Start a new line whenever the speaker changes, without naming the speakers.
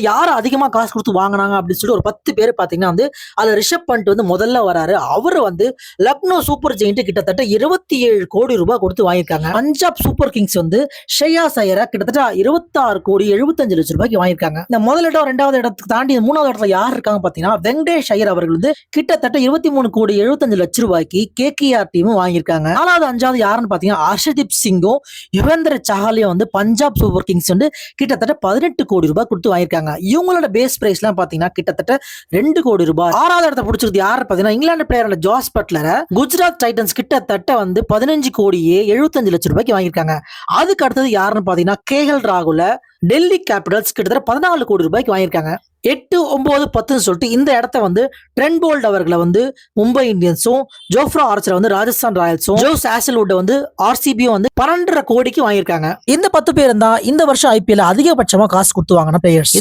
யார் அதிகமா காசு கொடுத்து வாங்குனாங்க அப்படின்னு சொல்லிட்டு ஒரு 10 பேர் பாத்தீங்கன்னா வந்து அதுல ரிஷப் பண்ட் வந்து முதல்ல வராரு. அவரு வந்து லக்னோ சூப்பர் ஜெயிண்ட் கிட்டத்தட்ட 27 கோடி ரூபாய் கொடுத்து வாங்கியிருக்காங்க. பஞ்சாப் சூப்பர் கிங்ஸ் வந்து ஷ்ரேயாஸ் ஐயரை கிட்டத்தட்ட 26 கோடி 75 லட்சம் ரூபாய்க்கு வாங்கியிருக்காங்க. இந்த முதல் இடம் 2வது இடத்துக்கு தாண்டி 3வது இடத்துல யார் இருக்காங்க பாத்தீங்கன்னா வெங்கடேஷ் ஐயர் அவர்கள் வந்து கிட்டத்தட்ட 23 கோடி 75 லட்சம் ரூபாய்க்கு கேகேஆர் டீமும் வாங்கியிருக்காங்க. 4வது 5வது யாருன்னு பாத்தீங்கன்னா ஹர்ஷதீப் சிங்கும் யுவேந்திர சஹாலையும் வந்து பஞ்சாப் சூப்பர் கிங்ஸ் வந்து கிட்டத்தட்ட 18 கோடி ரூபாய் கொடுத்து வாங்கியிருக்காங்க. இவங்களோட பேஸ் பிரைஸ் எல்லாம் பாத்தீங்கன்னா கிட்டத்தட்ட 2 கோடி ரூபாய். 6வது இடத்தை பிடிச்சிருக்கு யாரு பாத்தீங்கன்னா இங்கிலாந்து பிளேயர் ஜாஸ் பட்லரை குஜராத் டைட்டன்ஸ் கிட்டத்தட்ட வந்து 15 கோடியே 75 லட்சம் ரூபாய்க்கு வாங்கியிருக்காங்க. அதுக்கு அடுத்தது யாருன்னு பாத்தீங்கன்னா கேஎல் ராகுல டெல்லி கேபிட்டல்ஸ் கிட்டத்தட்ட 14 கோடி ரூபாய்க்கு வாங்கியிருக்காங்க. 8, 9, 10 சொல்லிட்டு இந்த இடத்த வந்து ட்ரெண்ட் போல்ட் அவர்களை வந்து மும்பை இந்தியன்ஸும் ஜோஃப்ரா ஆர்ச்சரை வந்து ராஜஸ்தான் ராயல்ஸும் ஜோஸ் ஆசல்வுட் வந்து ஆர்சிபியும் வந்து 12.5 கோடிக்கு வாங்கியிருக்காங்க. இந்த 10 பேர் தான் இந்த வருஷம் ஐபிஎல் அதிகபட்சமா காசு கொடுத்து வாங்கின பிளேயர்ஸ்.